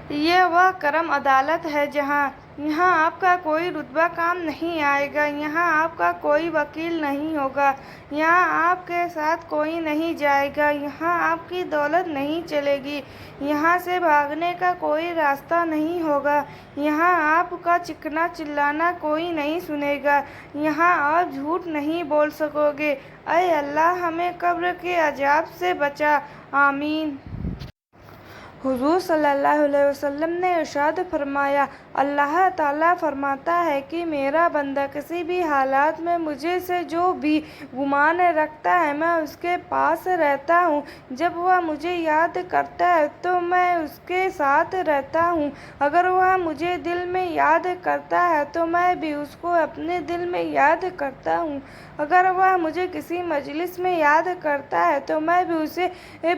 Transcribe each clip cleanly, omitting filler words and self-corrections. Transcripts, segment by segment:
یہ وہ کرم عدالت ہے یہاں آپ کا کوئی رتبہ کام نہیں آئے گا، یہاں آپ کا کوئی وکیل نہیں ہوگا، یہاں آپ کے ساتھ کوئی نہیں جائے گا، یہاں آپ کی دولت نہیں چلے گی، یہاں سے بھاگنے کا کوئی راستہ نہیں ہوگا، یہاں آپ کا چیخنا چلانا کوئی نہیں سنے گا، یہاں آپ جھوٹ نہیں بول سکو گے۔ اے اللہ ہمیں قبر کے عذاب سے بچا، آمین۔ حضور صلی اللہ علیہ وسلم نے ارشاد فرمایا، اللہ تعالیٰ فرماتا ہے کہ میرا بندہ کسی بھی حالت میں مجھ سے جو بھی گمان رکھتا ہے میں اس کے پاس رہتا ہوں، جب وہ مجھے یاد کرتا ہے تو میں اس کے ساتھ رہتا ہوں، اگر وہ مجھے دل میں یاد کرتا ہے تو میں بھی اس کو اپنے دل میں یاد کرتا ہوں، اگر وہ مجھے کسی مجلس میں یاد کرتا ہے تو میں بھی اسے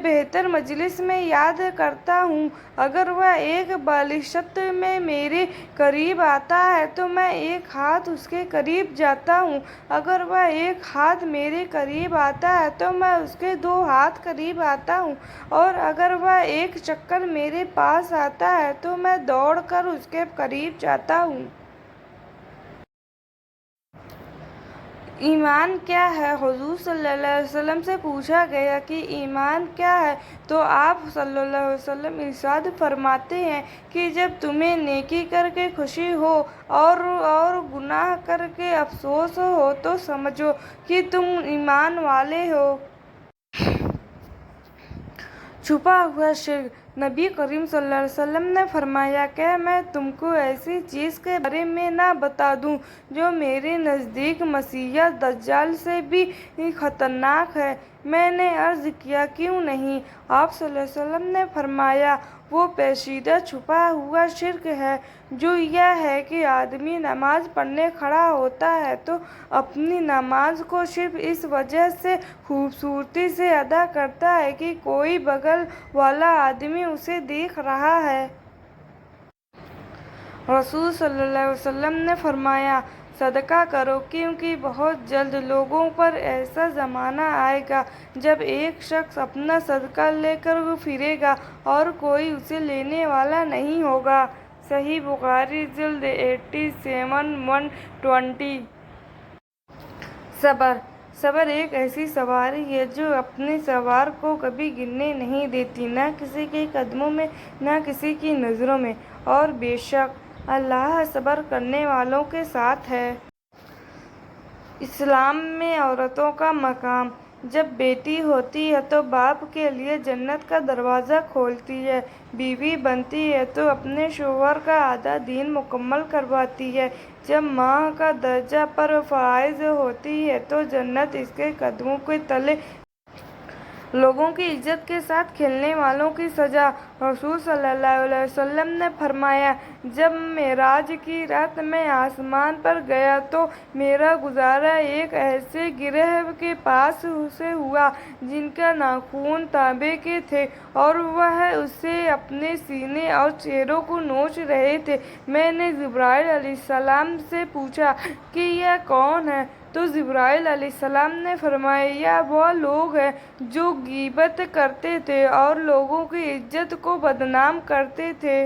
بہتر مجلس میں یاد کرتا ہوں، اگر وہ ایک بالشت میں میرے قریب آتا ہے تو میں ایک ہاتھ اس کے قریب جاتا ہوں، اگر وہ ایک ہاتھ میرے قریب آتا ہے تو میں اس کے 2 ہاتھ قریب آتا ہوں، اور اگر وہ ایک چکر میرے پاس آتا ہے تو میں دوڑ کر اس کے قریب جاتا ہوں۔ ایمان کیا ہے؟ حضور صلی اللہ علیہ وسلم سے پوچھا گیا کہ ایمان کیا ہے؟ تو آپ صلی اللہ علیہ وسلم ارشاد فرماتے ہیں کہ جب تمہیں نیکی کر کے خوشی ہو اور گناہ کر کے افسوس ہو تو سمجھو کہ تم ایمان والے ہو۔ چھپا ہوا شرک۔ نبی کریم صلی اللہ علیہ وسلم نے فرمایا کہ میں تم کو ایسی چیز کے بارے میں نہ بتا دوں جو میرے نزدیک مسیح دجال سے بھی خطرناک ہے؟ میں نے عرض کیا کیوں نہیں؟ آپ صلی اللہ علیہ وسلم نے فرمایا وہ پیچیدہ چھپا ہوا شرک ہے جو یہ ہے کہ آدمی نماز پڑھنے کھڑا ہوتا ہے تو اپنی نماز کو صرف اس وجہ سے خوبصورتی سے ادا کرتا ہے کہ کوئی بغل والا آدمی اسے دیکھ رہا ہے۔ رسول صلی اللہ علیہ وسلم نے فرمایا صدقہ کرو کیونکہ بہت جلد لوگوں پر ایسا زمانہ آئے گا جب ایک شخص اپنا صدقہ لے کر پھرے گا اور کوئی اسے لینے والا نہیں ہوگا۔ صحیح بخاری جلد 87 120۔ صبر ایک ایسی سواری ہے جو اپنے سوار کو کبھی گرنے نہیں دیتی، نہ کسی کے قدموں میں نہ کسی کی نظروں میں، اور بے شک اللہ صبر کرنے والوں کے ساتھ ہے۔ اسلام میں عورتوں کا مقام۔ جب بیٹی ہوتی ہے تو باپ کے لیے جنت کا دروازہ کھولتی ہے، بیوی بنتی ہے تو اپنے شوہر کا آدھا دین مکمل کرواتی ہے، جب ماں کا درجہ پر فائز ہوتی ہے تو جنت اس کے قدموں کے تلے۔ لوگوں کی عزت کے ساتھ کھیلنے والوں کی سزا۔ رسول صلی اللہ علیہ وسلم نے فرمایا جب معراج کی رات میں آسمان پر گیا تو میرا گزارا ایک ایسے گروہ کے پاس سے ہوا جن کے ناخن تانبے کے تھے اور وہ اس سے اپنے سینے اور چہرے کو نوچ رہے تھے۔ میں نے جبرائیل علیہ السلام سے پوچھا کہ یہ کون ہیں؟ تو جبرائیل علیہ السلام نے فرمایا یہ وہ لوگ ہیں جو غیبت کرتے تھے اور لوگوں کی عزت کو بدنام کرتے تھے۔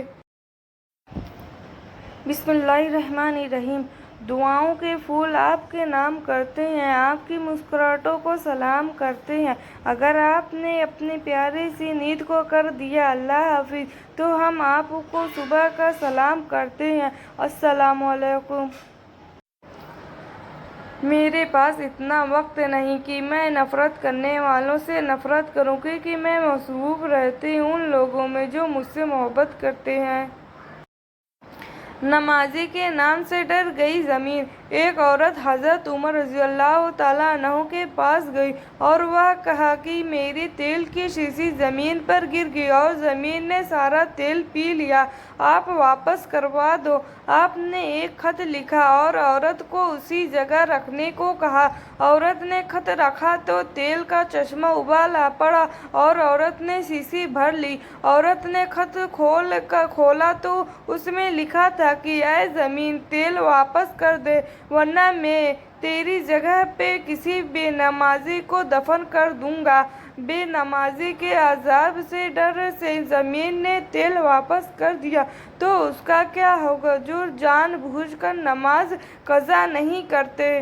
بسم اللہ الرحمن الرحیم۔ دعاؤں کے پھول آپ کے نام کرتے ہیں، آپ کی مسکراہٹوں کو سلام کرتے ہیں۔ اگر آپ نے اپنی پیاری سی نیند کو کر دیا اللہ حافظ تو ہم آپ کو صبح کا سلام کرتے ہیں، السلام علیکم۔ میرے پاس اتنا وقت نہیں کہ میں نفرت کرنے والوں سے نفرت کروں کیونکہ میں مصروف رہتی ہوں ان لوگوں میں جو مجھ سے محبت کرتے ہیں۔ نمازی کے نام سے ڈر گئی زمین۔ ایک عورت حضرت عمر رضی اللہ تعالیٰ عنہ کے پاس گئی اور وہ کہا کہ میری تیل کی شیشی زمین پر گر گئی اور زمین نے سارا تیل پی لیا، آپ واپس کروا دو۔ آپ نے ایک خط لکھا اور عورت کو اسی جگہ رکھنے کو کہا۔ عورت نے خط رکھا تو تیل کا چشمہ ابالا پڑا اور عورت نے شیشی بھر لی۔ عورت نے خط کھولا تو اس میں لکھا تھا کہ اے زمین تیل واپس کر دے ورنہ میں تیری جگہ پہ کسی بے نمازی کو دفن کر دوں گا۔ بے نمازی کے عذاب سے ڈر سے زمین نے تیل واپس کر دیا تو اس کا کیا ہوگا جو جان بوجھ کر نماز قضا نہیں کرتے۔